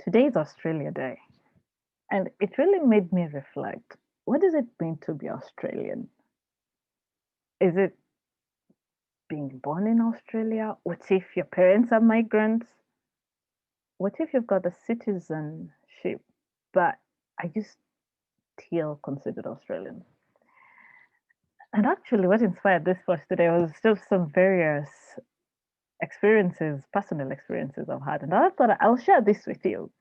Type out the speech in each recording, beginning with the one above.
Today is Australia Day, and it really made me reflect. What does it mean to be Australian? Is it being born in Australia? What if your parents are migrants? What if you've got a citizenship, but are you still considered Australian? And actually, what inspired this post today was just some various experiences, personal experiences I've had. And I thought I'll share this with you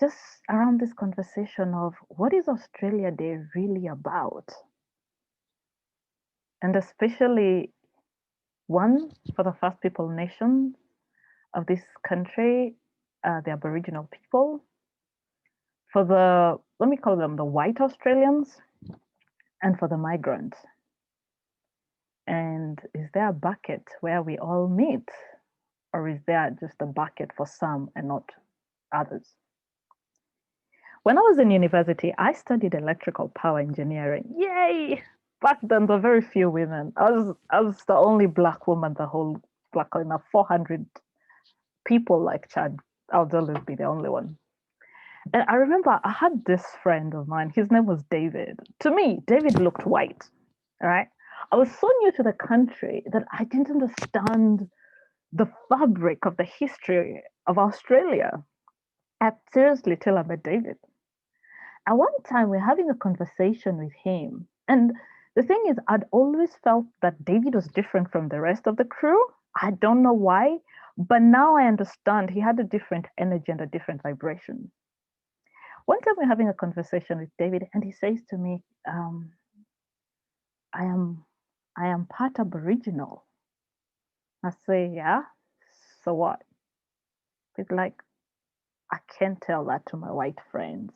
just around this conversation of what is Australia Day really about? And especially one for the First People Nation of this country, the Aboriginal people, for the, let me call them the white Australians, and for the migrants. And is there a bucket where we all meet? Or is there just a bucket for some and not others? When I was in university, I studied electrical power engineering. Yay! Back then, there were very few women. I was the only Black woman, the whole Black in a 400 people like Chad. I would always be the only one. And I remember I had this friend of mine. His name was David. To me, David looked white. All right. I was so new to the country that I didn't understand the fabric of the history of Australia. Seriously, till I met David. At one time, we're having a conversation with him. And the thing is, I'd always felt that David was different from the rest of the crew. I don't know why, but now I understand he had a different energy and a different vibration. One time, we're having a conversation with David, and he says to me, I am, I am part Aboriginal. I say, yeah, so what? He's like, I can't tell that to my white friends.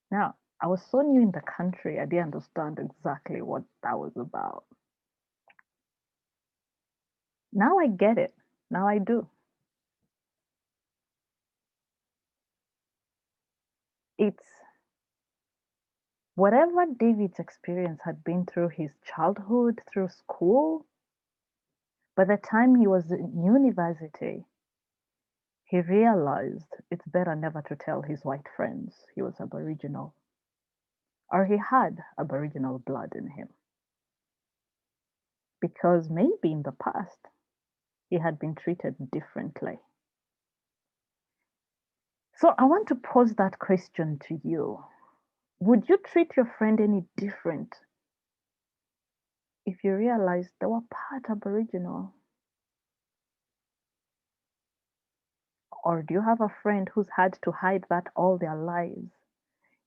Now, I was so new in the country, I didn't understand exactly what that was about. Now I get it. Now I do. It's whatever David's experience had been through his childhood, through school, by the time he was in university, he realized it's better never to tell his white friends he was Aboriginal or he had Aboriginal blood in him. Because maybe in the past, he had been treated differently. So I want to pose that question to you. Would you treat your friend any different if you realized they were part Aboriginal? Or do you have a friend who's had to hide that all their lives?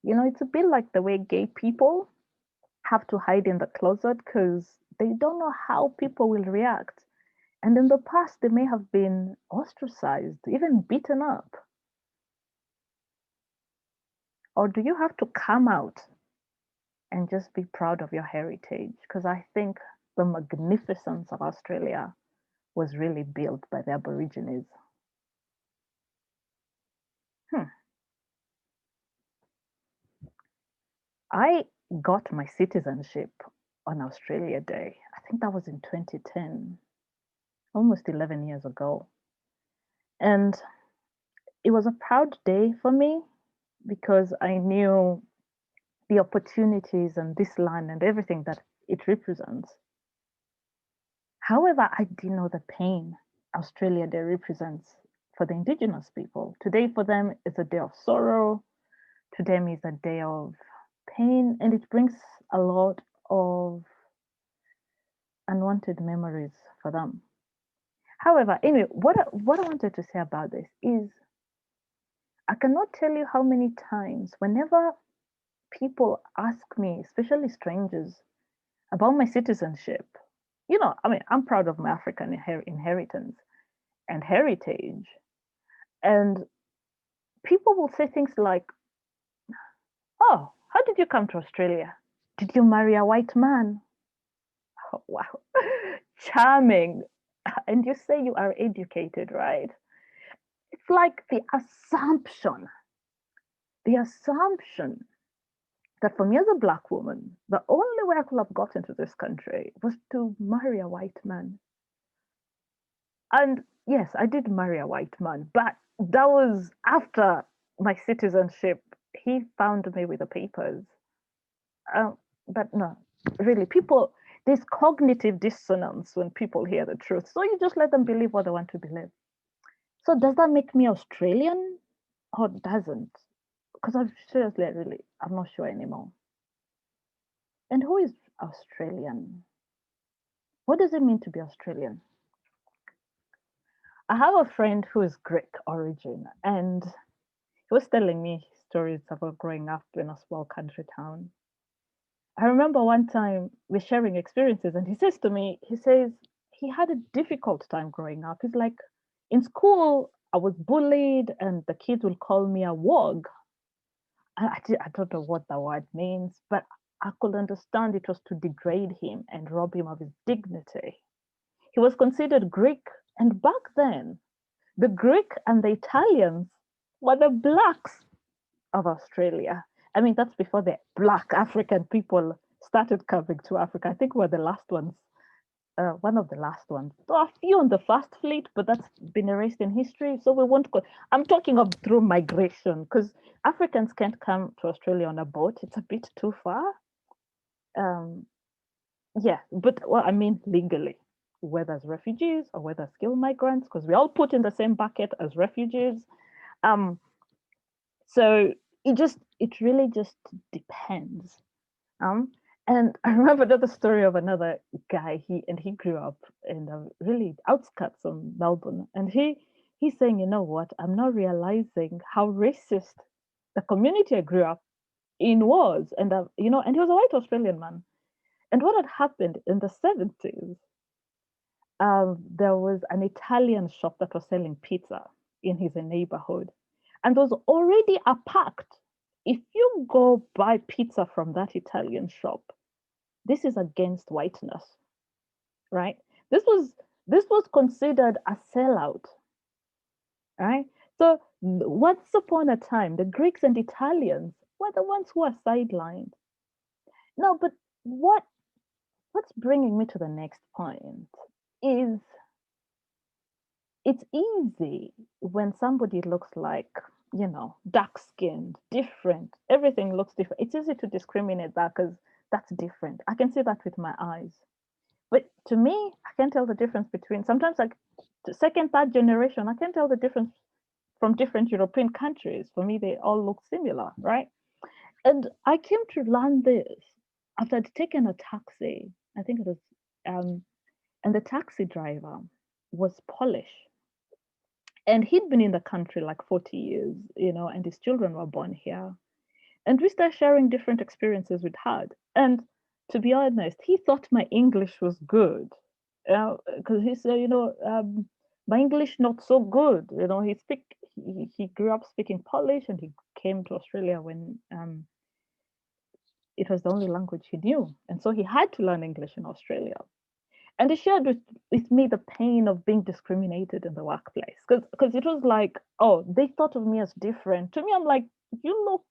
You know, it's a bit like the way gay people have to hide in the closet because they don't know how people will react. And in the past, they may have been ostracized, even beaten up. Or do you have to come out and just be proud of your heritage? Because I think the magnificence of Australia was really built by the Aborigines. Hmm. I got my citizenship on Australia Day. I think that was in 2010, almost 11 years ago. And it was a proud day for me because I knew the opportunities and this land and everything that it represents. However, I didn't know the pain Australia Day represents for the Indigenous people. Today, for them, is a day of sorrow. To them, is a day of pain, and it brings a lot of unwanted memories for them. However, anyway, what I wanted to say about this is I cannot tell you how many times, whenever people ask me, especially strangers, about my citizenship, you know, I mean, I'm proud of my African inheritance and heritage. And people will say things like, oh, how did you come to Australia? Did you marry a white man? Oh, wow, charming. And you say you are educated, right? It's like the assumption that for me as a Black woman, the only way I could have got into this country was to marry a white man. And yes, I did marry a white man, but that was after my citizenship. He found me with the papers. Um, but no, really, people, there's cognitive dissonance when people hear the truth. So you just let them believe what they want to believe. So does that make me Australian or doesn't? Because I'm seriously, really, I'm not sure anymore. And who is Australian? What does it mean to be Australian? I have a friend who is Greek origin, and he was telling me stories about growing up in a small country town. I remember one time we're sharing experiences, and he says to me, he says he had a difficult time growing up. He's like, in school, I was bullied, and the kids will call me a wog. I don't know what the word means, but I could understand it was to degrade him and rob him of his dignity. He was considered Greek, and back then, the Greek and the Italians were the blacks of Australia. I mean, that's before the black African people started coming to Africa. I think we're the last ones, one of the last ones. There are a few on the first fleet, but that's been erased in history. So we won't go. I'm talking of through migration because Africans can't come to Australia on a boat. It's a bit too far. Um, yeah, but well, I mean legally, whether as refugees or whether skilled migrants, because we all put in the same bucket as refugees. Um, so it really just depends. Um, and I remember another story of another guy. He grew up in the really outskirts of Melbourne, and he's saying, you know what? I'm not realizing how racist the community I grew up in was, and and he was a white Australian man. And what had happened in the 70s, there was an Italian shop that was selling pizza in his neighborhood, and there was already a pact. If you go buy pizza from that Italian shop, this is against whiteness, right? This was this was considered a sellout, right? So once upon a time, the Greeks and Italians were the ones who were sidelined. No, but what what's bringing me to the next point is it's easy when somebody looks like, dark skinned, different, everything looks different. It's easy to discriminate that because that's different. I can see that with my eyes. But to me, I can't tell the difference between sometimes like the second, third generation, I can't tell the difference from different European countries. For me, they all look similar, right? And I came to learn this after I'd taken a taxi. I think it was, and the taxi driver was Polish. And he'd been in the country like 40 years, and his children were born here. And we started sharing different experiences we'd had. And to be honest, he thought my English was good. Because he said, my English not so good. He grew up speaking Polish and he came to Australia when it was the only language he knew. And so he had to learn English in Australia. And he shared with me the pain of being discriminated in the workplace. Because it was like, oh, they thought of me as different. To me, I'm like, you look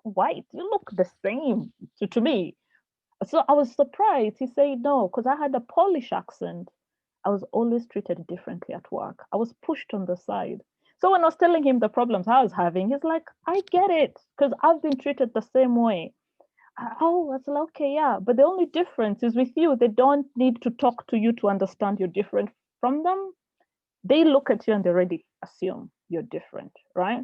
white, you look the same to me. So I was surprised. He said no, because I had a Polish accent. I was always treated differently at work. I was pushed on the side. So when I was telling him the problems I was having, he's like, I get it, because I've been treated the same way. Oh, I was like, okay, yeah. But the only difference is with you, they don't need to talk to you to understand you're different from them. They look at you and they already assume you're different, right?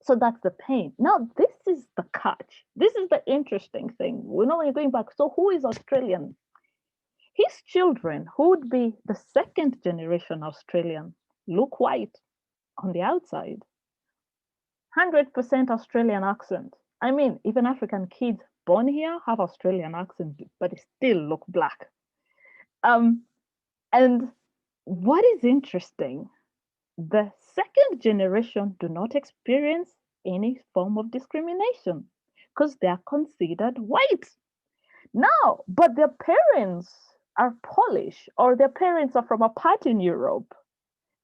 So that's the pain. Now, this is the catch. This is the interesting thing. We know when you're going back. So, who is Australian? His children, who would be the second generation Australian, look white on the outside, 100% Australian accent. I mean, even African kids born here have Australian accent, but they still look black. Um, and what is interesting, the second generation do not experience any form of discrimination because they are considered white. Now, but their parents are Polish or their parents are from a part in Europe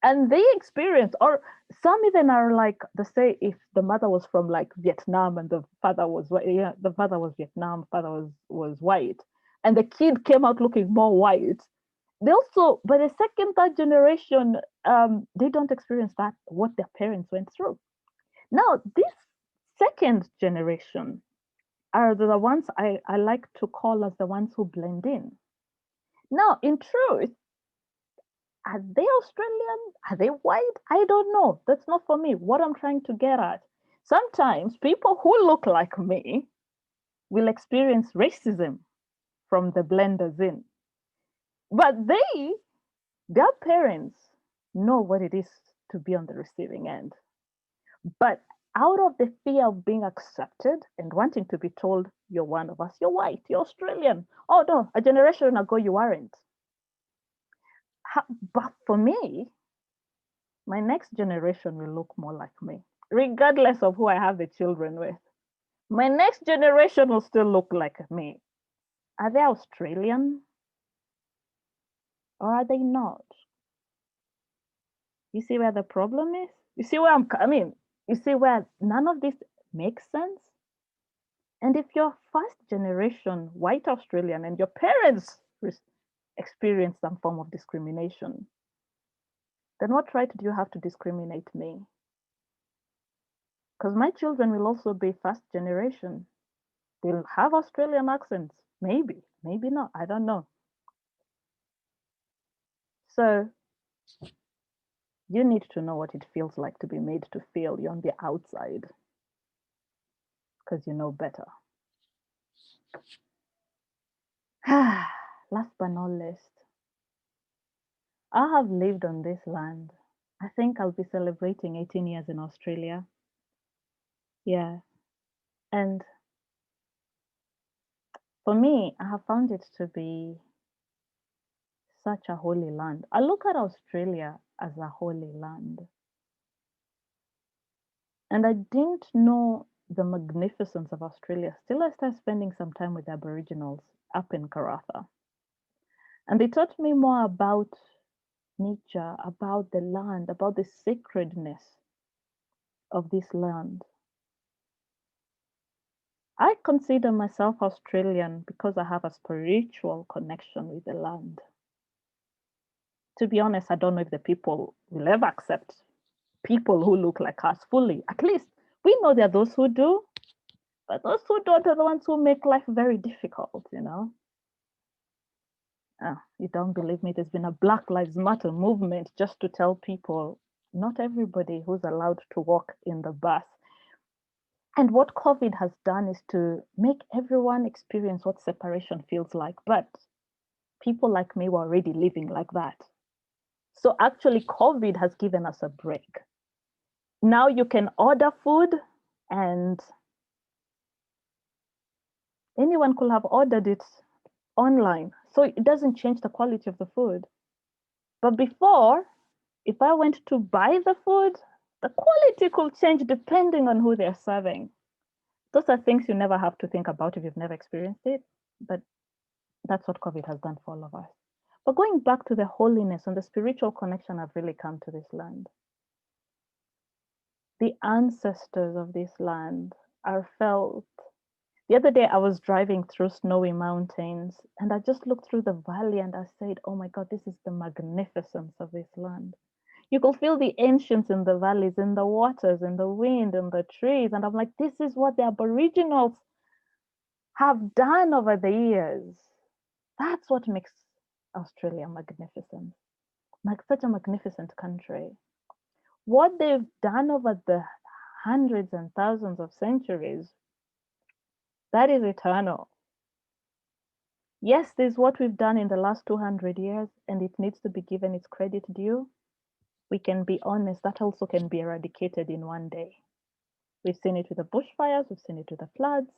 and they experience, or some even are like, they say if the mother was from like Vietnam and the father was white, yeah, the father was Vietnam, father was white, and the kid came out looking more white, They also, by the second, third generation, they don't experience that, what their parents went through. Now, this second generation are the ones I like to call as the ones who blend in. Now, in truth, are they Australian? Are they white? I don't know. That's not for me. What I'm trying to get at. Sometimes people who look like me will experience racism from the blenders in. But their parents know what it is to be on the receiving end. But out of the fear of being accepted and wanting to be told, you're one of us, you're white, you're Australian. Oh, no, a generation ago, you weren't. But for me, my next generation will look more like me, regardless of who I have the children with. My next generation will still look like me. Are they Australian or are they not? You see where the problem is? You see where I'm coming? You see where none of this makes sense? And if you're first generation white Australian and your parents experience some form of discrimination, then what right do you have to discriminate me? Because my children will also be first generation. They'll have Australian accents. Maybe, maybe not. I don't know. So you need to know what it feels like to be made to feel you're on the outside because you know better. Last but not least, I have lived on this land. I think I'll be celebrating 18 years in Australia. Yeah. And for me, I have found it to be such a holy land. I look at Australia as a holy land. And I didn't know the magnificence of Australia till I started spending some time with the Aboriginals up in Karratha. And they taught me more about nature, about the land, about the sacredness of this land. I consider myself Australian because I have a spiritual connection with the land. To be honest, I don't know if the people will ever accept people who look like us fully. At least we know there are those who do, but those who don't are the ones who make life very difficult, you know. You don't believe me? There's been a Black Lives Matter movement just to tell people not everybody who's allowed to walk in the bus. And what COVID has done is to make everyone experience what separation feels like. But people like me were already living like that. So actually, COVID has given us a break. Now you can order food and anyone could have ordered it online. So it doesn't change the quality of the food. But before, if I went to buy the food, the quality could change depending on who they're serving. Those are things you never have to think about if you've never experienced it. But that's what COVID has done for all of us. But going back to the holiness and the spiritual connection I've really come to this land. The ancestors of this land are felt. The other day I was driving through snowy mountains and I just looked through the valley and I said, oh my God, this is the magnificence of this land. You could feel the ancients in the valleys, in the waters, in the wind, in the trees. And I'm like, this is what the Aboriginals have done over the years. That's what makes Australia magnificent. Like such a magnificent country. What they've done over the hundreds and thousands of centuries, that is eternal. Yes, there's what we've done in the last 200 years, and it needs to be given its credit due. We can be honest, that also can be eradicated in one day. We've seen it with the bushfires, we've seen it with the floods.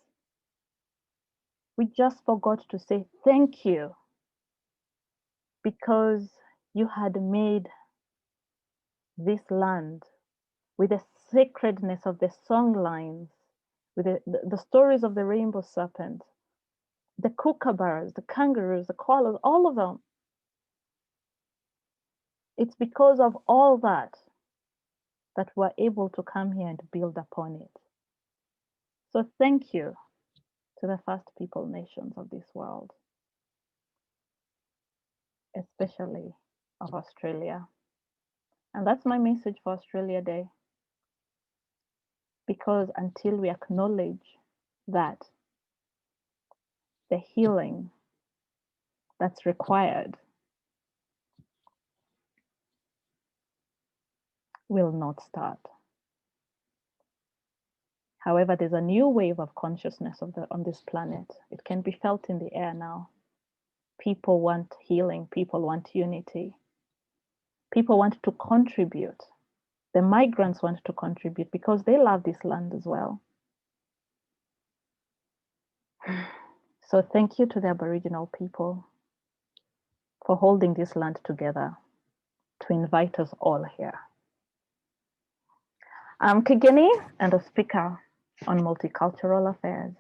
We just forgot to say thank you because you had made this land with the sacredness of the song lines, with the stories of the rainbow serpent, the kookaburras, the kangaroos, the koalas, all of them. It's because of all that that we're able to come here and build upon it. So thank you to the First People nations of this world. especially of Australia. And that's my message for Australia Day. Because until we acknowledge that the healing that's required will not start. However, there's a new wave of consciousness on this planet. It can be felt in the air now. People want healing. People want unity. People want to contribute. The migrants want to contribute because they love this land as well. So thank you to the Aboriginal people for holding this land together to invite us all here. I'm Kigini and a speaker on multicultural affairs.